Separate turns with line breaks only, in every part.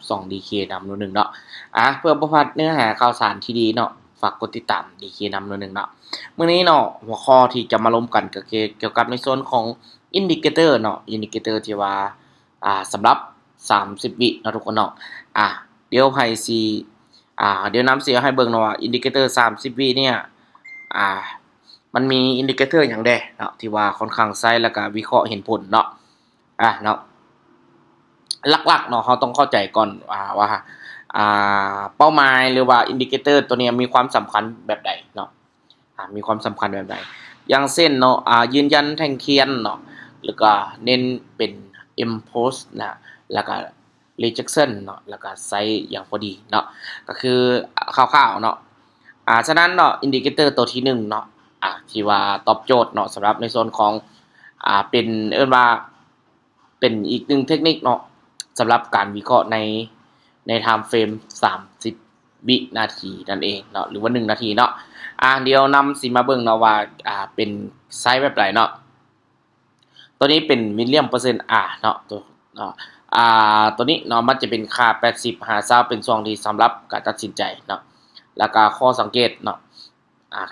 2DK นำ1เนาะเพื่อบ่พลาดเนื้อหาข่าวสารที่ดีเนาะฝากกดติดตาม DK นำ1เนาะมื้อนี้เนาะหัวข้อที่จะมาล้มกันก็คือเกี่ยวกับในส่วนของ Indicator เนาะ Indicator ที่ว่าสำหรับ30วิเนาะทุกคนเนาะเดี๋ยวให้สิเดี๋ยวนำสิให้เบิ่งเนาะว่า Indicator 30วิเนี่ยมันมี Indicator หยังแด่เนาะที่ว่าค่อนข้างใช้แล้วก็วิเคราะห์เห็นผลเนาะเนาะหลักๆเนาะเราต้องเข้าใจก่อนว่าเป้าหมายหรือว่า Indicator ตัวนี้มีความสำคัญแบบใดเนาะมีความสำคัญแบบใดอย่างเช่นเนาะยืนยันแท่งเทียนเนาะแล้วก็เน้นเป็น impulse นะแล้วก็ rejection เนาะแล้วก็ไซส์อย่างพอดีเนาะก็คือคร่าวๆเนาะฉะนั้นเนาะ Indicator ตัวที่1เนาะที่ว่าตอบโจทย์เนาะสำหรับในโซนของเป็นว่าเป็นอีกหนึ่งเทคนิคเนาะสำหรับการวิเคราะห์ใน time frame 30วินาทีนั่นเองเนาะหรือว่า1นาทีเนาะเดี๋ยวนำสิมาเบิ่งเนาะว่าเป็นไซส์แบบไหนเนาะตัวนี้เป็นมิลเลียมเปอร์เซ็นต์เนาะตัวนี้เนาะมันจะเป็นค่า80 50เป็นช่วงที่สำหรับการตัดสินใจเนาะแล้วก็ข้อสังเกตเนาะ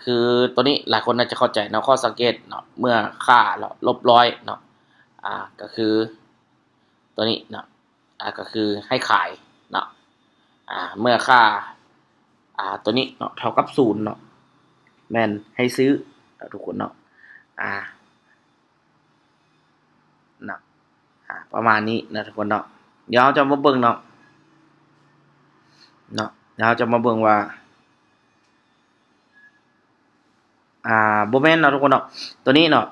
คือตัวนี้หลายคนน่าจะเข้าใจเนาะข้อสังเกตเนาะเมื่อค่าลบ100เนาะก็คือตัวนี้เนาะก็คือให้ขายเนาะเมื่อค่าตัวนี้เนาะเท่ากับ0เนาะแม่นให้ซื้อทุกคนเนาะประมาณนี้นะทุกคนเนาะเดี๋ยวเราจะมาเบิ่งเนาะเดี๋ยวเราจะมาเบิ่งว่าบ่แม่นเนาะทุกคนเนาะตัวนี้เนาะ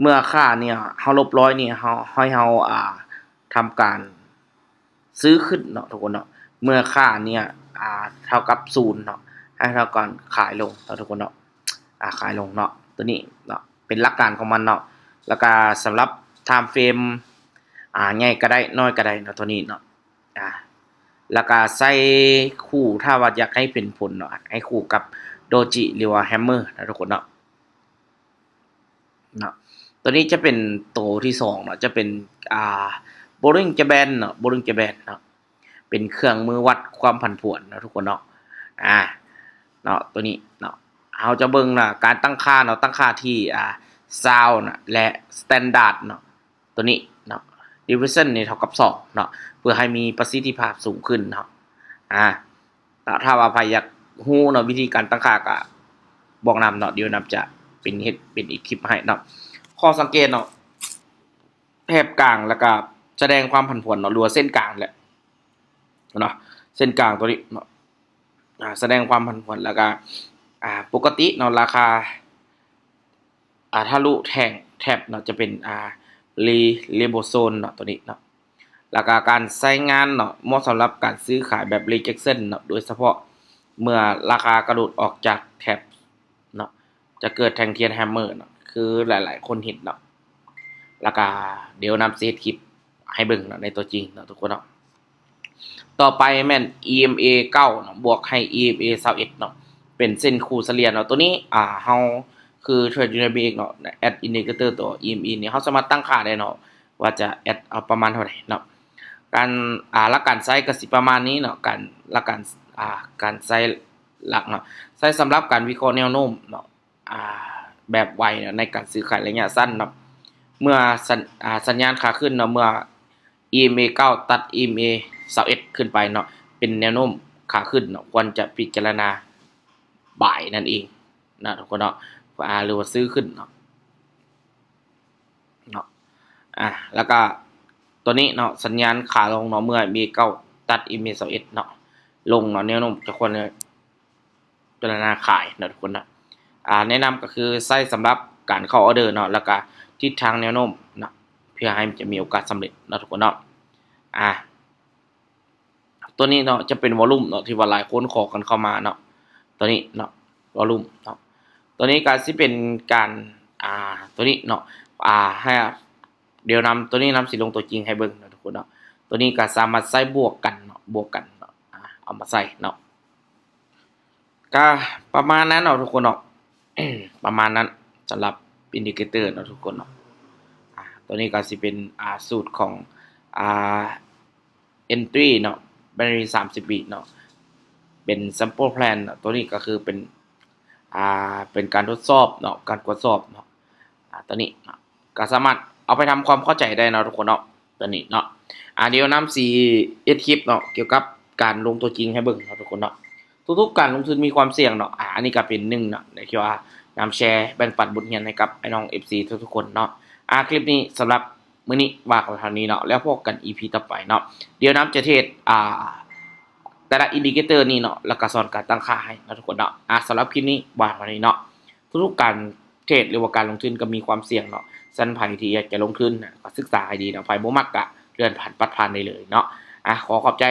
เมื่อค่าเนี่ยเฮาลบ100เนี่ยให้เฮาทำการซื้อขึ้นเนาะทุกคนเนาะเมื่อค่าเนี่ยเท่ากับ0เนาะให้เท่ากันขายลงเนาะทุกคนเนาะขายลงเนาะตัวนี้เนาะเป็นหลักการของมันเนาะแล้วก็สำหรับ time frame ใหญ่ก็ได้น้อยก็ได้เนาะตัวนี้เนาะแล้วก็ใส่คู่ถ้าว่าอยากให้เป็นผลเนาะให้คู่กับโดจิหรือว่าแฮมเมอร์นะทุกคนเนาะตัวนี้จะเป็นตัวที่2เนาะจะเป็นBollinger BandเนาะBollinger Bandเนาะเป็นเครื่องมือวัดความผันผวนนะทุกคนเนาะเนาะตัวนี้เนาะเราจะเบิ่งนะการตั้งค่าเนาะตั้งค่าที่sound นะและ standard เนาะตัวนี้เนาะ division นี่เท่ากับ2เนาะเพื่อให้มีประสิทธิภาพสูงขึ้นเนาะถ้าว่าใครอยากฮู้เนาะวิธีการตั้งค่าก็บอกนำเนาะเดี๋ยวนำจะเป็นอีกคลิปให้เนาะข้อสังเกตเนาะแถบกลางแล้วก็แสดงความผันผวนเนาะหรือว่าเส้นกลางแหละเนาะเส้นกลางตัวนี้เนาะแสดงความผันผวนแล้วก็ปกติเนาะราคาทะลุแถบเนาะจะเป็นเลโบโซนเนาะตัวนี้เนาะแล้วก็การใช้งานเนาะเหมาะสำหรับการซื้อขายแบบ rejection เนาะโดยเฉพาะเมื่อราคากระโดดออกจากแถบเนาะจะเกิดแทงเทียนแฮมเมอร์เนาะคือหลายๆคนเห็นเนาะแล้วก็เดี๋ยวนำเซตคลิปให้เบิ่งเนาะในตัวจริงเนาะทุกคนเนาะต่อไปแม่น EMA 9เนาะบวกให้ EMA 21เนาะเป็นเส้นคู่เฉลี่ยเนาะตัวนี้เฮาคือ Trade Dynamic เนาะ Add Indicator ตัว EMA เนี่ยเฮาสามารถตั้งค่าได้เนาะว่าจะ add เอาประมาณเท่าไหร่เนาะการหลักการใช้ก็สิประมาณนี้เนาะการใช้หลักเนาะใช้สำหรับการวิเคราะห์แนวโน้มเนาะแบบไวเนาะในการซื้อขายระยะสั้นเนาะเมื่อสัญญาณขาขึ้นเนาะเมื่อ EMA 9ตัด EMA 21ขึ้นไปเนาะเป็นแนวโน้มขาขึ้นเนาะควรจะพิจารณาบ่ายนั่นเองนะทุกคนเนาะหรือว่าซื้อขึ้นเนาะแล้วก็ตัวนี้เนาะสัญญาณขาลงเนาะเมื่อ EMA 9ตัด EMA 21เนาะลงเนาะแนวโน้มจะควรพิจารณาขายนะทุกคนนะแนะนำก็คือใช้สำหรับการเข้าออเดอร์เนาะแล้วก็ทิศทางแนวโน้มนะเพื่อให้จะมีโอกาสสำเร็จนะทุกคนเนาะตัวนี้เนาะจะเป็นวอลลุ่มเนาะที่ว่าหลายคนขอกันเข้ามาเนาะตัวนี้เนาะวอลลุ่มเนาะตัวนี้ก็สิเป็นการตัวนี้เนาะให้เดี๋ยวนำตัวนี้นำสิลงตัวจริงให้เบิ่งนะทุกคนเนาะตัวนี้ก็สามารถใส่บวกกันเนาะเนาะเอามาใส่เนาะก็ประมาณนั้นเนาะทุกคนเนาะ ประมาณนั้นสำหรับ Indicator เนาะทุกคนเนาะตัวนี้ก็สิเป็นสูตรของentry เนาะ Binary 30 วิเนาะเป็น sample plan เนาะตัวนี้ก็คือเป็นเป็นการทดสอบเนาะการตรวจสอบเนาะตัวนี้เนาะก็สามารถเอาไปทำความเข้าใจได้เนาะทุกคนเนาะตัวนี้เนาะเดี๋ยวนำสิเฮ็ดคลิปเนาะเกี่ยวกับการลงตัวจริงให้เบิ่งเนาะทุกคนเนาะทุกๆการลงทุนมีความเสี่ยงเนาะอันนี้ก็เป็นหนึ่งเนาะที่ว่านำแชร์แบ่งปันบทเรียนให้กับไอ้น้อง FC ทุกๆคนเนาะคลิปนี้สำหรับมื้อนี้ว่ากันเท่านี้เนาะแล้วพบกัน EP ต่อไปเนาะเดี๋ยวนำจะเทศแต่ละอินดิเคเตอร์นี่เนาะแล้วก็สอนการตั้งค่าให้นะทุกคนเนาะสำหรับคลิปนี้ว่าเท่านี้เนาะทุกๆการเทรดหรือว่าการลงทุนก็มีความเสี่ยงเนาะสันไผที่อยากจะลงทุนก็ศึกษาให้ดีเนาะไผบ่มักก็เลื่อนผ่านปัดผ่านได้เลยเนาะขอขอบใจ